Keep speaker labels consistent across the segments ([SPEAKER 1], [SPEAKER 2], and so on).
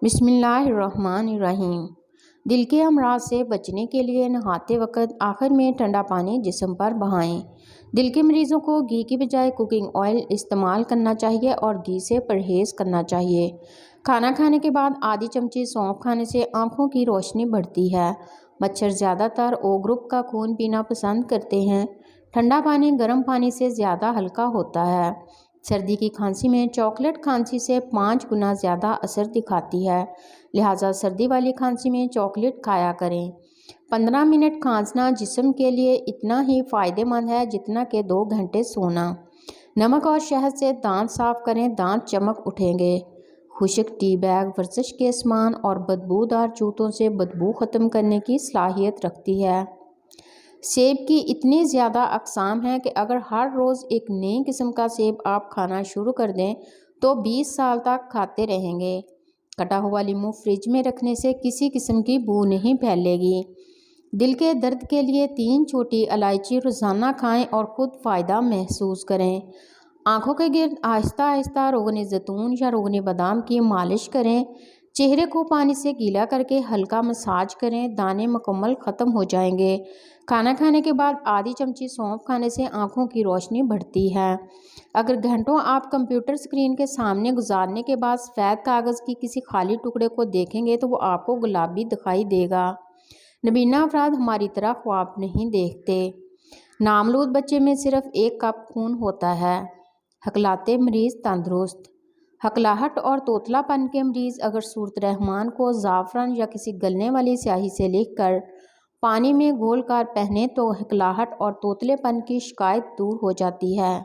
[SPEAKER 1] بسم اللہ الرحمن الرحیم۔ دل کے امراض سے بچنے کے لیے نہاتے وقت آخر میں ٹھنڈا پانی جسم پر بہائیں۔ دل کے مریضوں کو گھی کی بجائے کوکنگ آئل استعمال کرنا چاہیے اور گھی سے پرہیز کرنا چاہیے۔ کھانا کھانے کے بعد آدھی چمچی سونف کھانے سے آنکھوں کی روشنی بڑھتی ہے۔ مچھر زیادہ تر او گروپ کا خون پینا پسند کرتے ہیں۔ ٹھنڈا پانی گرم پانی سے زیادہ ہلکا ہوتا ہے۔ سردی کی کھانسی میں چاکلیٹ کھانسی سے 5 گنا زیادہ اثر دکھاتی ہے، لہٰذا سردی والی کھانسی میں چاکلیٹ کھایا کریں۔ 15 منٹ کھانسنا جسم کے لیے اتنا ہی فائدہ مند ہے جتنا کہ 2 گھنٹے سونا۔ نمک اور شہد سے دانت صاف کریں، دانت چمک اٹھیں گے۔ خشک ٹی بیگ ورزش کے سامان اور بدبودار جوتوں سے بدبو ختم کرنے کی صلاحیت رکھتی ہے۔ سیب کی اتنی زیادہ اقسام ہیں کہ اگر ہر روز ایک نئی قسم کا سیب آپ کھانا شروع کر دیں تو 20 سال تک کھاتے رہیں گے۔ کٹا ہوا لیمو فریج میں رکھنے سے کسی قسم کی بو نہیں پھیلے گی۔ دل کے درد کے لیے 3 چھوٹی الائچی روزانہ کھائیں اور خود فائدہ محسوس کریں۔ آنکھوں کے گرد آہستہ آہستہ روغن زیتون یا روغن بادام کی مالش کریں۔ چہرے کو پانی سے گیلا کر کے ہلکا مساج کریں، دانے مکمل ختم ہو جائیں گے۔ کھانا کھانے کے بعد آدھی چمچی سونف کھانے سے آنکھوں کی روشنی بڑھتی ہے۔ اگر گھنٹوں آپ کمپیوٹر اسکرین کے سامنے گزارنے کے بعد سفید کاغذ کی کسی خالی ٹکڑے کو دیکھیں گے تو وہ آپ کو گلابی دکھائی دے گا۔ نابینا افراد ہماری طرح خواب نہیں دیکھتے۔ نامولود بچے میں صرف 1 کپ خون ہوتا ہے۔ ہکلاتے مریض تندرست۔ ہکلاہٹ اور توتلا پن کے مریض اگر سورت رحمان کو زعفران یا کسی گلنے والی سیاہی سے لکھ کر پانی میں گھول کر پہنیں تو ہکلاہٹ اور توتلے پن کی شکایت دور ہو جاتی ہے۔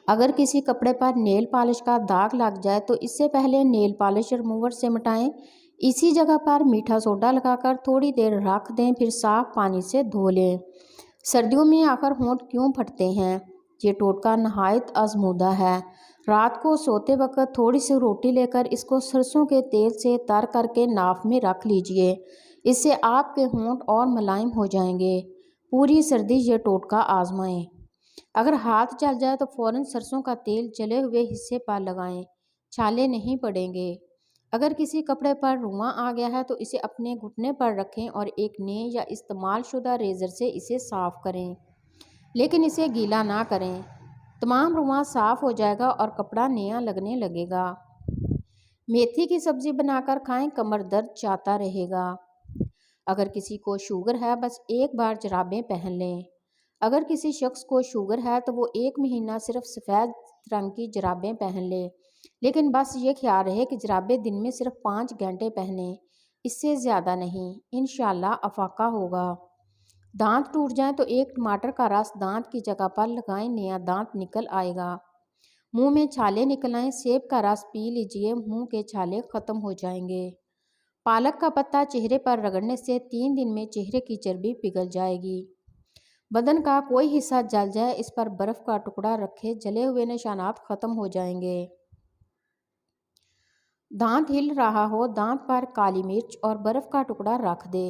[SPEAKER 1] اگر کسی کپڑے پر نیل پالش کا داغ لگ جائے تو اس سے پہلے نیل پالش ریموور سے مٹائیں۔ اسی جگہ پر میٹھا سوڈا لگا کر تھوڑی دیر رکھ دیں، پھر صاف پانی سے دھو لیں۔ سردیوں میں آخر ہونٹ کیوں پھٹتے ہیں؟ یہ ٹوٹکا نہایت آزمودہ ہے۔ رات کو سوتے وقت تھوڑی سی روٹی لے کر اس کو سرسوں کے تیل سے تر کر کے ناف میں رکھ لیجئے۔ اس سے آپ کے ہونٹ اور ملائم ہو جائیں گے۔ پوری سردی یہ ٹوٹکا آزمائیں۔ اگر ہاتھ جل جائے تو فوراً سرسوں کا تیل جلے ہوئے حصے پر لگائیں، چھالے نہیں پڑیں گے۔ اگر کسی کپڑے پر رواں آ گیا ہے تو اسے اپنے گھٹنے پر رکھیں اور ایک نئے یا استعمال شدہ ریزر سے اسے صاف کریں، لیکن اسے گیلا نہ کریں۔ تمام رواں صاف ہو جائے گا اور کپڑا نیا لگنے لگے گا۔ میتھی کی سبزی بنا کر کھائیں، کمر درد جاتا رہے گا۔ اگر کسی کو شوگر ہے بس 1 بار جرابیں پہن لیں۔ اگر کسی شخص کو شوگر ہے تو وہ 1 مہینہ صرف سفید رنگ کی جرابیں پہن لے، لیکن بس یہ خیال رہے کہ جرابیں دن میں صرف 5 گھنٹے پہنیں، اس سے زیادہ نہیں۔ انشاءاللہ افاقہ ہوگا۔ دانت ٹوٹ جائیں تو 1 ٹماٹر کا رس دانت کی جگہ پر لگائیں، نیا دانت نکل آئے گا۔ منہ میں چھالے نکل آئیں، سیب کا رس پی لیجئے، منہ کے چھالے ختم ہو جائیں گے۔ پالک کا پتا چہرے پر رگڑنے سے 3 دن میں چہرے کی چربی پگھل جائے گی۔ بدن کا کوئی حصہ جل جائے، اس پر برف کا ٹکڑا رکھے، جلے ہوئے نشانات ختم ہو جائیں گے۔ دانت ہل رہا ہو، دانت پر کالی مرچ اور برف کا ٹکڑا رکھ دے،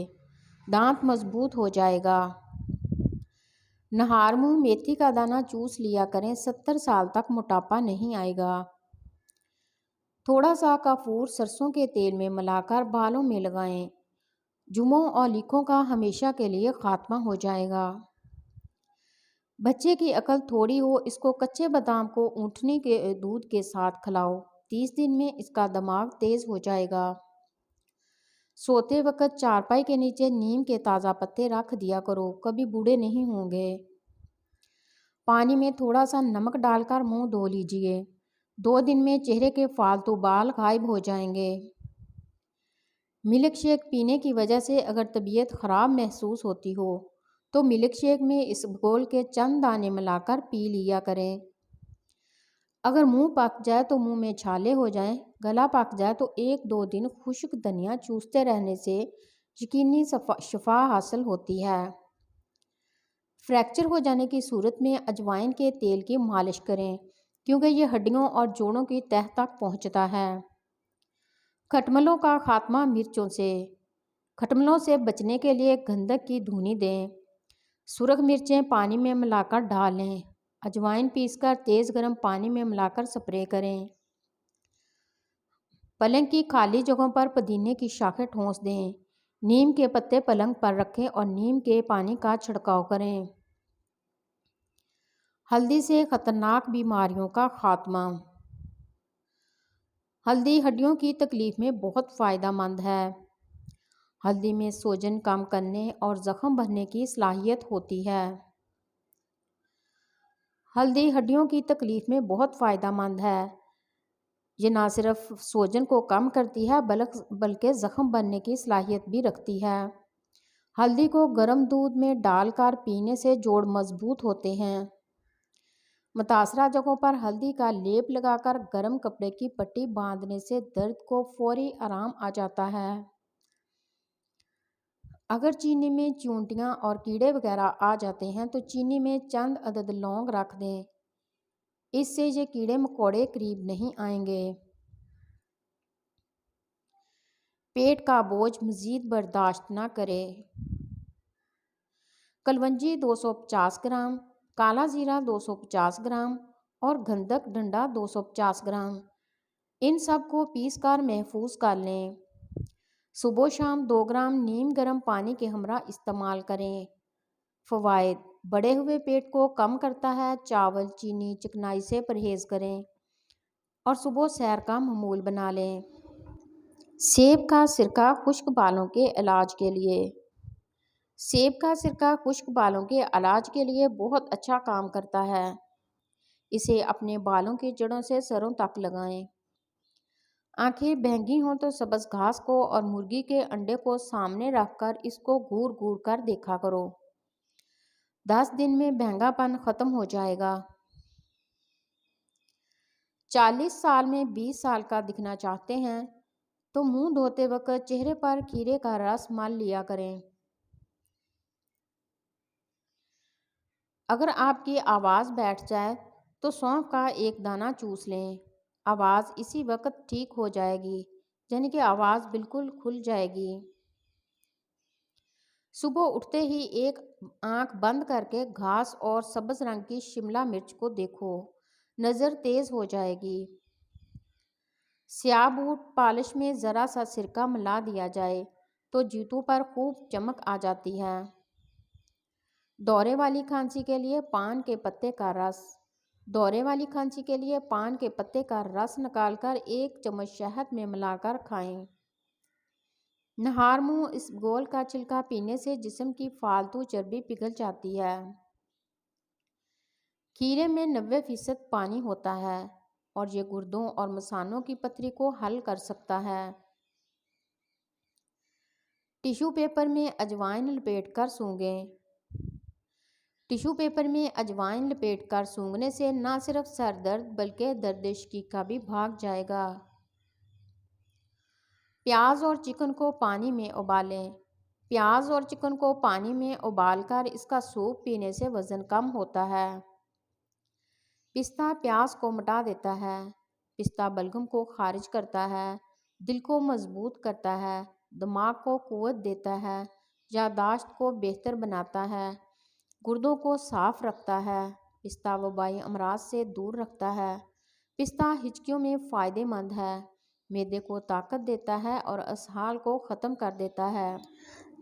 [SPEAKER 1] دانت مضبوط ہو جائے گا۔ نہار منہ میتھی کا دانہ چوس لیا کریں، 70 سال تک موٹاپا نہیں آئے گا۔ تھوڑا سا کافور سرسوں کے تیل میں ملا کر بالوں میں لگائیں، جموں اور لیکھوں کا ہمیشہ کے لیے خاتمہ ہو جائے گا۔ بچے کی عقل تھوڑی ہو، اس کو کچے بادام کو اونٹنی کے دودھ کے ساتھ کھلاؤ، 30 دن میں اس کا دماغ تیز ہو جائے گا۔ سوتے وقت چارپائی کے نیچے نیم کے تازہ پتے رکھ دیا کرو، کبھی بوڑھے نہیں ہوں گے۔ پانی میں تھوڑا سا نمک ڈال کر منہ دھو لیجئے، 2 دن میں چہرے کے فالتو بال غائب ہو جائیں گے۔ ملک شیک پینے کی وجہ سے اگر طبیعت خراب محسوس ہوتی ہو تو ملک شیک میں اس گھول کے چند دانے ملا کر پی لیا کریں۔ اگر منہ پک جائے تو منہ میں چھالے ہو جائیں، گلا پک جائے تو 1-2 دن خشک دھنیا چوستے رہنے سے یقینی شفا حاصل ہوتی ہے۔ فریکچر ہو جانے کی صورت میں اجوائن کے تیل کی مالش کریں، کیونکہ یہ ہڈیوں اور جوڑوں کی تہہ تک پہنچتا ہے۔ کھٹملوں کا خاتمہ مرچوں سے۔ کھٹملوں سے بچنے کے لیے گندھک کی دھونی دیں۔ سرخ مرچیں پانی میں ملا کر ڈال لیں، اجوائن پیس کر تیز گرم پانی میں ملا کر سپرے کریں۔ پلنگ کی خالی جگہوں پر پودینے کی شاخیں ٹھونس دیں۔ نیم کے پتے پلنگ پر رکھیں اور نیم کے پانی کا چھڑکاؤ کریں۔ ہلدی سے خطرناک بیماریوں کا خاتمہ۔ ہلدی ہڈیوں کی تکلیف میں بہت فائدہ مند ہے۔ ہلدی میں سوجن کم کرنے اور زخم بھرنے کی صلاحیت ہوتی ہے۔ ہلدی ہڈیوں کی تکلیف میں بہت فائدہ مند ہے۔ یہ نہ صرف سوجن کو کم کرتی ہے بلکہ زخم بھرنے کی صلاحیت بھی رکھتی ہے۔ ہلدی کو گرم دودھ میں ڈال کر پینے سے جوڑ مضبوط ہوتے ہیں۔ متاثرہ جگہوں پر ہلدی کا لیپ لگا کر گرم کپڑے کی پٹی باندھنے سے درد کو فوری آرام آ جاتا ہے۔ اگر چینی میں چیونٹیاں اور کیڑے وغیرہ آ جاتے ہیں تو چینی میں چند عدد لونگ رکھ دیں۔ اس سے یہ کیڑے مکوڑے قریب نہیں آئیں گے۔ پیٹ کا بوجھ مزید برداشت نہ کرے۔ کلونجی 250 گرام، کالا زیرہ 250 گرام اور گندھک ڈنڈا 250 گرام، ان سب کو پیس کر محفوظ کر لیں۔ صبح و شام 2 گرام نیم گرم پانی کے ہمراہ استعمال کریں۔ فوائد: بڑھے ہوئے پیٹ کو کم کرتا ہے۔ چاول، چینی، چکنائی سے پرہیز کریں اور صبح سیر کا معمول بنا لیں۔ سیب کا سرکہ خشک بالوں کے علاج کے لیے۔ سیب کا سرکہ خشک بالوں کے علاج کے لیے بہت اچھا کام کرتا ہے۔ اسے اپنے بالوں کی جڑوں سے سروں تک لگائیں۔ آنکھیں بہنگی ہوں تو سبز گھاس کو اور مرغی کے انڈے کو سامنے رکھ کر اس کو گور گور کر دیکھا کرو۔ 10 دن میں بہنگا پن ختم ہو جائے گا۔ 40 سال میں 20 سال کا دکھنا چاہتے ہیں تو منہ دھوتے وقت چہرے پر کھیرے کا رس مل لیا کریں۔ اگر آپ کی آواز بیٹھ جائے تو سونف کا ایک دانہ چوس لیں۔ آواز اسی وقت ٹھیک ہو جائے گی، یعنی کہ آواز بالکل کھل جائے گی۔ صبح اٹھتے ہی ایک آنکھ بند کر کے گھاس اور سبز رنگ کی شملہ مرچ کو دیکھو، نظر تیز ہو جائے گی۔ سیاہ بوٹ پالش میں ذرا سا سرکہ ملا دیا جائے تو جوتوں پر خوب چمک آ جاتی ہے۔ دورے والی کھانسی کے لیے پان کے پتے کا رس۔ دورے والی کھانسی کے لیے پان کے پتے کا رس نکال کر 1 چمچ شہد میں ملا کر کھائیں۔ نہار منہ اسبگول کا چھلکا پینے سے جسم کی فالتو چربی پگھل جاتی ہے۔ کھیرے میں 90% پانی ہوتا ہے اور یہ گردوں اور مثانوں کی پتھری کو حل کر سکتا ہے۔ ٹیشو پیپر میں اجوائن لپیٹ کر سونگھیں۔ ٹیشو پیپر میں اجوائن لپیٹ کر سونگھنے سے نہ صرف سر درد بلکہ درد شقیقہ بھی بھاگ جائے گا۔ پیاز اور چکن کو پانی میں ابالیں۔ پیاز اور چکن کو پانی میں ابال کر اس کا سوپ پینے سے وزن کم ہوتا ہے۔ پستہ پیاز کو مٹا دیتا ہے۔ پستہ بلغم کو خارج کرتا ہے، دل کو مضبوط کرتا ہے، دماغ کو قوت دیتا ہے، یادداشت کو بہتر بناتا ہے، گردوں کو صاف رکھتا ہے، پستہ وبائی امراض سے دور رکھتا ہے، پستہ ہچکیوں میں فائدہ مند ہے، معدے کو طاقت دیتا ہے اور اسہال کو ختم کر دیتا ہے۔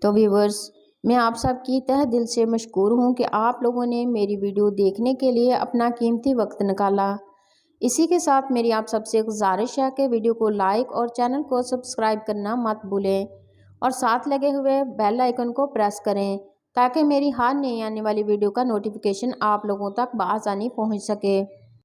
[SPEAKER 1] تو ویورز، میں آپ سب کی تہہ دل سے مشکور ہوں کہ آپ لوگوں نے میری ویڈیو دیکھنے کے لیے اپنا قیمتی وقت نکالا۔ اسی کے ساتھ میری آپ سب سے گزارش ہے کہ ویڈیو کو لائک اور چینل کو سبسکرائب کرنا مت بھولیں اور ساتھ لگے ہوئے بیل آئیکن کو پریس کریں تاکہ میری ہر نئی آنے والی ویڈیو کا نوٹیفیکیشن آپ لوگوں تک بآسانی پہنچ سکے۔